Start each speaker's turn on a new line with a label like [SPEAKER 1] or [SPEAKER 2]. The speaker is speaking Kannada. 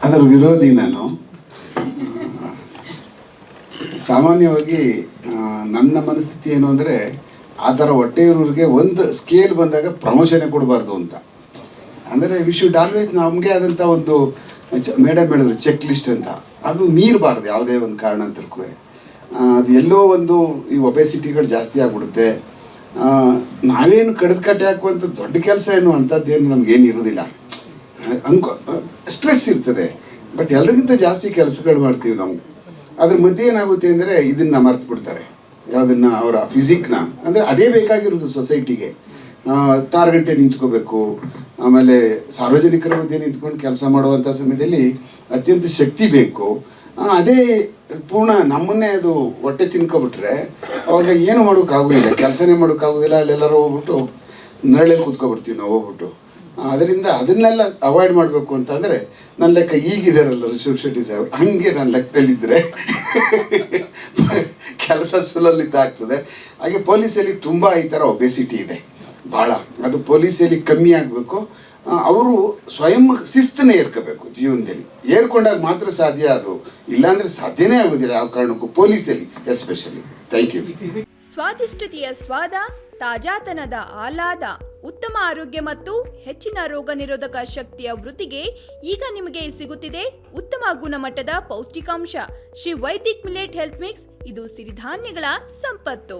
[SPEAKER 1] ಅದರ ವಿರೋಧಿ ನಾನು. ಸಾಮಾನ್ಯವಾಗಿ ನನ್ನ ಮನಸ್ಥಿತಿ ಏನು ಅಂದರೆ, ಆ ಥರ ಹೊಟ್ಟೆ ಇರೋರಿಗೆ ಒಂದು ಸ್ಕೇಲ್ ಬಂದಾಗ ಪ್ರಮೋಷನೇ ಕೊಡಬಾರ್ದು ಅಂತ. ಅಂದರೆ ವಿ ಶುಡ್ ಆಲ್ವೇಸ್ ನಮಗೆ ಆದಂಥ ಒಂದು ಮೇಡಮ್ ಹೇಳಿದ್ರು ಚೆಕ್ ಲಿಸ್ಟ್ ಅಂತ, ಅದು ಮೀರಬಾರ್ದು ಯಾವುದೇ ಒಂದು ಕಾರಣಾಂತರಕ್ಕೂ. ಅದು ಎಲ್ಲೋ ಒಂದು ಈ ಒಬೆಸಿಟಿಗಳು ಜಾಸ್ತಿ ಆಗಿಬಿಡುತ್ತೆ. ನಾವೇನು ಕಡ್ದು ಕಟ್ಟೆ ಹಾಕುವಂಥ ದೊಡ್ಡ ಕೆಲಸ ಏನು ಅಂಥದ್ದೇನು ನಮಗೇನು ಇರೋದಿಲ್ಲ. ಸ್ಟ್ರೆಸ್ ಇರ್ತದೆ, ಬಟ್ ಎಲ್ಲರಿಗಿಂತ ಜಾಸ್ತಿ ಕೆಲಸಗಳು ಮಾಡ್ತೀವಿ ನಾವು. ಅದ್ರ ಮಧ್ಯೆ ಏನಾಗುತ್ತೆ ಅಂದರೆ ಇದನ್ನು ಮರ್ತು ಬಿಡ್ತಾರೆ, ಯಾವುದನ್ನು ಅವರ ಫಿಸಿಕ್ನ. ಅಂದರೆ ಅದೇ ಬೇಕಾಗಿರೋದು ಸೊಸೈಟಿಗೆ. ತಾರಗಂಟೆ ನಿಂತ್ಕೋಬೇಕು, ಆಮೇಲೆ ಸಾರ್ವಜನಿಕರ ಮಧ್ಯೆ ನಿಂತ್ಕೊಂಡು ಕೆಲಸ ಮಾಡುವಂಥ ಸಮಯದಲ್ಲಿ ಅತ್ಯಂತ ಶಕ್ತಿ ಬೇಕು. ಅದೇ ಪೂರ್ಣ ನಮ್ಮನ್ನೇ ಅದು ಹೊಟ್ಟೆ ತಿನ್ಕೊಬಿಟ್ರೆ ಅವಾಗ ಏನು ಮಾಡೋಕ್ಕಾಗೋದಿಲ್ಲ, ಕೆಲಸನೇ ಮಾಡೋಕ್ಕಾಗೋದಿಲ್ಲ. ಅಲ್ಲೆಲ್ಲರೂ ಹೋಗ್ಬಿಟ್ಟು ನರಳಲ್ಲಿ ಕೂತ್ಕೊಬಿಡ್ತೀವಿ ನಾವು ಹೋಗ್ಬಿಟ್ಟು. ಅದರಿಂದ ಅದನ್ನೆಲ್ಲ ಅವಾಯ್ಡ್ ಮಾಡಬೇಕು ಅಂತಂದರೆ ನನ್ನ ಲೆಕ್ಕ ಈಗಿದಾರಲ್ಲ ರಿಷಬ್ ಶೆಟ್ಟಿ ಸಾಹೇಬ್, ಹಂಗೆ ನನ್ನ ಲೆಕ್ಕದಲ್ಲಿದ್ದರೆ ಕೆಲಸ ಸುಲಲಿತಾಗ್ತದೆ. ಹಾಗೆ ಪೊಲೀಸಲ್ಲಿ ತುಂಬ ಈ ಥರ ಒಬೆಸಿಟಿ ಇದೆ ಭಾಳ. ಅದು ಪೊಲೀಸಲ್ಲಿ ಕಮ್ಮಿ ಆಗಬೇಕು. ಅವರು ಸ್ವಯಂ ಶಿಸ್ತನ್ನೇ ಏರ್ಕೋಬೇಕು ಜೀವನದಲ್ಲಿ. ಏರ್ಕೊಂಡಾಗ ಮಾತ್ರ ಸಾಧ್ಯ ಅದು, ಇಲ್ಲಾಂದರೆ ಸಾಧ್ಯನೇ ಆಗೋದಿಲ್ಲ ಯಾವ ಕಾರಣಕ್ಕೂ, ಪೊಲೀಸಲ್ಲಿ ಎಸ್ಪೆಷಲಿ. Thank you.
[SPEAKER 2] ಸ್ವಾದಿಷ್ಟತೆಯ ಸ್ವಾದ, ತಾಜಾತನದ ಆಹ್ಲಾದ, ಉತ್ತಮ ಆರೋಗ್ಯ ಮತ್ತು ಹೆಚ್ಚಿನ ರೋಗ ನಿರೋಧಕ ಶಕ್ತಿಯ ವೃದ್ಧಿಗೆ ಈಗ ನಿಮಗೆ ಸಿಗುತ್ತಿದೆ ಉತ್ತಮ ಗುಣಮಟ್ಟದ ಪೌಷ್ಟಿಕಾಂಶ Shri Vaidik millet health mix. ಇದು ಸಿರಿಧಾನ್ಯಗಳ ಸಂಪತ್ತು.